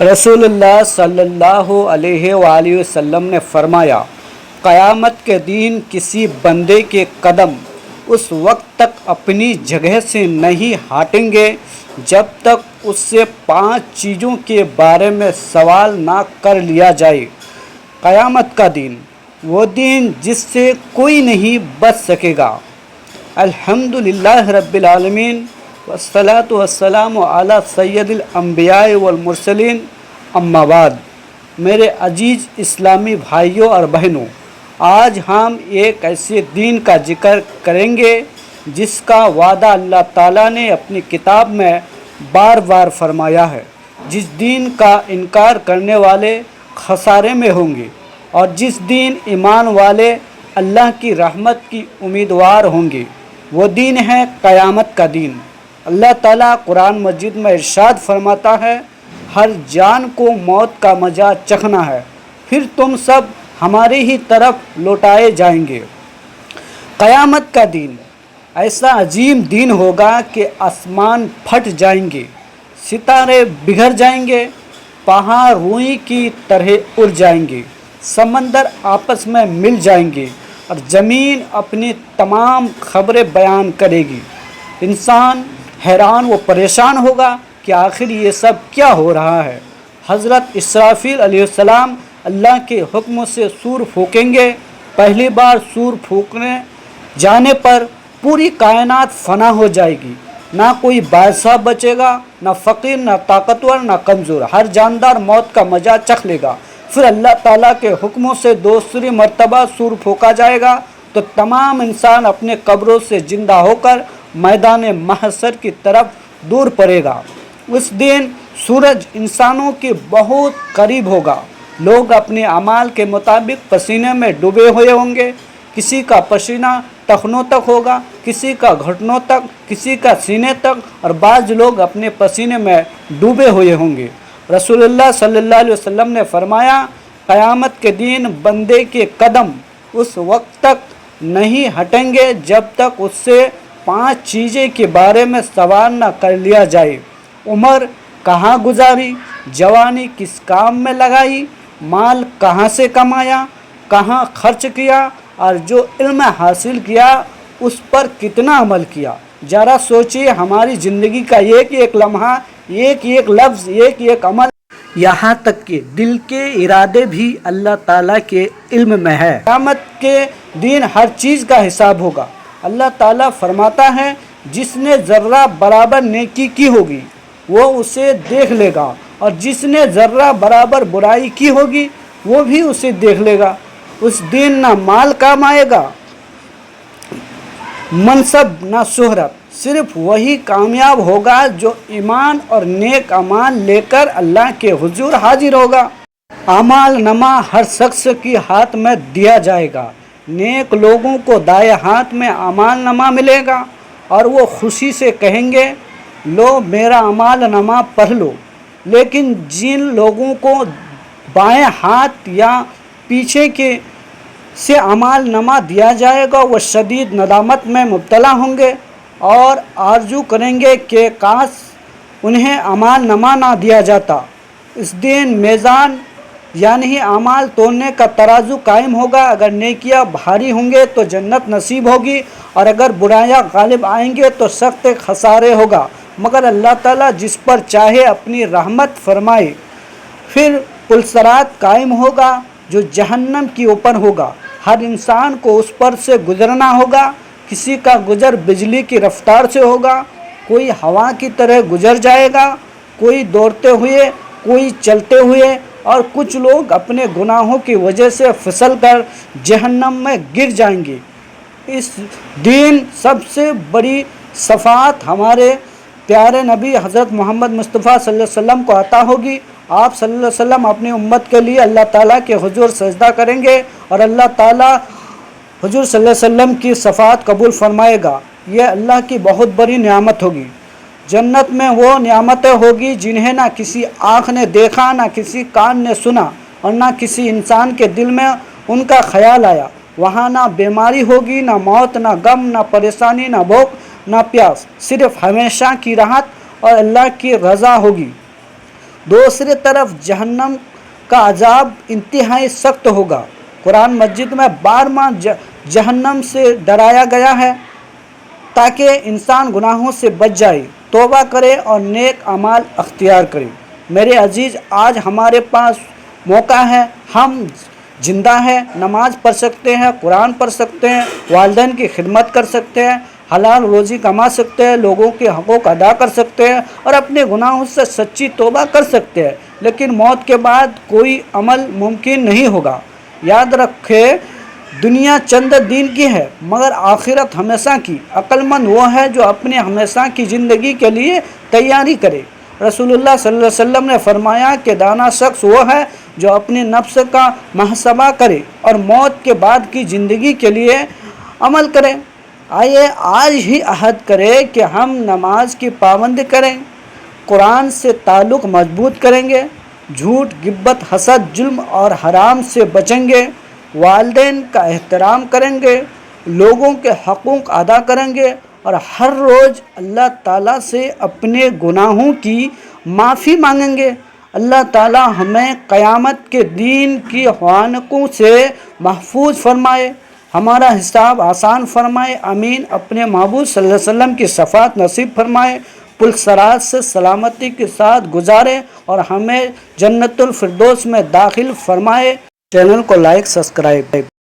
رسول اللہ صلی اللہ علیہ وآلہ وسلم نے فرمایا، قیامت کے دن کسی بندے کے قدم اس وقت تک اپنی جگہ سے نہیں ہٹیں گے جب تک اس سے 5 چیزوں کے بارے میں سوال نہ کر لیا جائے۔ قیامت کا دن وہ دن جس سے کوئی نہیں بچ سکے گا۔ الحمدللہ رب العالمین والصلاة والسلام علی سید الانبیاء والمرسلین، اما بعد۔ میرے عزیز اسلامی بھائیوں اور بہنوں، آج ہم ایک ایسے دین کا ذکر کریں گے جس کا وعدہ اللہ تعالیٰ نے اپنی کتاب میں بار بار فرمایا ہے۔ جس دین کا انکار کرنے والے خسارے میں ہوں گے، اور جس دین ایمان والے اللہ کی رحمت کی امیدوار ہوں گے، وہ دین ہے قیامت کا دین۔ اللہ تعالیٰ قرآن مجید میں ارشاد فرماتا ہے، ہر جان کو موت کا مزہ چکھنا ہے، پھر تم سب ہماری ہی طرف لوٹائے جائیں گے۔ قیامت کا دن ایسا عظیم دن ہوگا کہ آسمان پھٹ جائیں گے، ستارے بکھر جائیں گے، پہاڑ روئی کی طرح اڑ جائیں گے، سمندر آپس میں مل جائیں گے، اور زمین اپنی تمام خبریں بیان کرے گی۔ انسان حیران و پریشان ہوگا کہ آخر یہ سب کیا ہو رہا ہے۔ حضرت اسرافیل علیہ السلام اللہ کے حکم سے سور پھونکیں گے۔ پہلی بار سور پھونکنے جانے پر پوری کائنات فنا ہو جائے گی، نہ کوئی بادشاہ بچے گا، نہ فقیر، نہ طاقتور، نہ کمزور، ہر جاندار موت کا مزہ چکھ لے گا۔ پھر اللہ تعالیٰ کے حکموں سے دوسری مرتبہ سور پھونکا جائے گا تو تمام انسان اپنے قبروں سے زندہ ہو کر میدان محشر کی طرف دور پڑے گا۔ اس دن سورج انسانوں کے بہت قریب ہوگا۔ لوگ اپنے اعمال کے مطابق پسینے میں ڈوبے ہوئے ہوں گے۔ کسی کا پسینہ ٹخنوں تک ہوگا، کسی کا گھٹنوں تک، کسی کا سینے تک، اور بعض لوگ اپنے پسینے میں ڈوبے ہوئے ہوں گے۔ رسول اللہ صلی اللہ علیہ وسلم نے فرمایا، قیامت کے دن بندے کے قدم اس وقت تک نہیں ہٹیں گے جب تک اس سے 5 چیزیں کے بارے میں سوال نہ کر لیا جائے۔ عمر کہاں گزاری، جوانی کس کام میں لگائی، مال کہاں سے کمایا، کہاں خرچ کیا، اور جو علم حاصل کیا اس پر کتنا عمل کیا۔ ذرا سوچیے، ہماری زندگی کا ایک ایک لمحہ، ایک ایک لفظ، ایک ایک عمل، یہاں تک کہ دل کے ارادے بھی اللہ تعالیٰ کے علم میں ہے۔ قیامت کے دن ہر چیز کا حساب ہوگا۔ اللہ تعالیٰ فرماتا ہے، جس نے ذرہ برابر نیکی کی ہوگی وہ اسے دیکھ لے گا، اور جس نے ذرہ برابر برائی کی ہوگی وہ بھی اسے دیکھ لے گا۔ اس دن نہ مال کام آئے گا، منصب، نہ شہرت، صرف وہی کامیاب ہوگا جو ایمان اور نیک اعمال لے کر اللہ کے حضور حاضر ہوگا۔ اعمال نامہ ہر شخص کے ہاتھ میں دیا جائے گا۔ نیک لوگوں کو دائیں ہاتھ میں اعمال نامہ ملے گا، اور وہ خوشی سے کہیں گے، لو میرا اعمال نامہ پڑھ لو۔ لیکن جن لوگوں کو بائیں ہاتھ یا پیچھے کے سے اعمال نامہ دیا جائے گا، وہ شدید ندامت میں مبتلا ہوں گے اور آرزو کریں گے کہ کاش انہیں اعمال نامہ نہ دیا جاتا۔ اس دن میزان یعنی اعمال تولنے کا ترازو قائم ہوگا۔ اگر نیکیاں بھاری ہوں گے تو جنت نصیب ہوگی، اور اگر برائیاں غالب آئیں گے تو سخت خسارے ہوگا۔ مگر اللہ تعالیٰ جس پر چاہے اپنی رحمت فرمائے۔ پھر پلسرات قائم ہوگا جو جہنم کے اوپر ہوگا۔ ہر انسان کو اس پر سے گزرنا ہوگا۔ کسی کا گزر بجلی کی رفتار سے ہوگا، کوئی ہوا کی طرح گزر جائے گا، کوئی دوڑتے ہوئے، کوئی چلتے ہوئے، اور کچھ لوگ اپنے گناہوں کی وجہ سے پھسل کر جہنم میں گر جائیں گے۔ اس دن سب سے بڑی شفاعت ہمارے پیارے نبی حضرت محمد مصطفیٰ صلی اللہ علیہ وسلم کو عطا ہوگی۔ آپ صلی اللہ علیہ وسلم اپنی امت کے لیے اللہ تعالیٰ کے حضور سجدہ کریں گے، اور اللہ تعالیٰ حضور صلی اللہ علیہ وسلم کی شفاعت قبول فرمائے گا۔ یہ اللہ کی بہت بڑی نعمت ہوگی۔ جنت میں وہ نعمتیں ہوگی جنہیں نہ کسی آنکھ نے دیکھا، نہ کسی کان نے سنا، اور نہ کسی انسان کے دل میں ان کا خیال آیا۔ وہاں نہ بیماری ہوگی، نہ موت، نہ غم، نہ پریشانی، نہ بھوک، نہ پیاس، صرف ہمیشہ کی راحت اور اللہ کی رضا ہوگی۔ دوسری طرف جہنم کا عذاب انتہائی سخت ہوگا۔ قرآن مجید میں بارہا جہنم سے ڈرایا گیا ہے تاکہ انسان گناہوں سے بچ جائے، توبہ کرے اور نیک اعمال اختیار کرے۔ میرے عزیز، آج ہمارے پاس موقع ہے، ہم زندہ ہیں، نماز پڑھ سکتے ہیں، قرآن پڑھ سکتے ہیں، والدین کی خدمت کر سکتے ہیں، حلال روزی کما سکتے ہیں، لوگوں کے حقوق ادا کر سکتے ہیں اور اپنے گناہوں سے سچی توبہ کر سکتے ہیں، لیکن موت کے بعد کوئی عمل ممکن نہیں ہوگا۔ یاد رکھے، دنیا چند دن کی ہے مگر آخرت ہمیشہ کی۔ عقل مند وہ ہے جو اپنے ہمیشہ کی زندگی کے لیے تیاری کرے۔ رسول اللہ صلی اللہ علیہ وسلم نے فرمایا کہ دانا شخص وہ ہے جو اپنے نفس کا محاسبہ کرے اور موت کے بعد کی زندگی کے لیے عمل کرے۔ آئیے آج ہی عہد کریں کہ ہم نماز کی پابندی کریں، قرآن سے تعلق مضبوط کریں گے، جھوٹ، غیبت، حسد، ظلم اور حرام سے بچیں گے، والدین کا احترام کریں گے، لوگوں کے حقوق ادا کریں گے اور ہر روز اللہ تعالیٰ سے اپنے گناہوں کی معافی مانگیں گے۔ اللہ تعالیٰ ہمیں قیامت کے دن کی حوانقوں سے محفوظ فرمائے، ہمارا حساب آسان فرمائے، آمین۔ اپنے محبوب صلی اللہ علیہ وسلم کی شفاعت نصیب فرمائے، پل صراط سے سلامتی کے ساتھ گزارے اور ہمیں جنت الفردوس میں داخل فرمائے۔ چینل کو لائک، سبسکرائب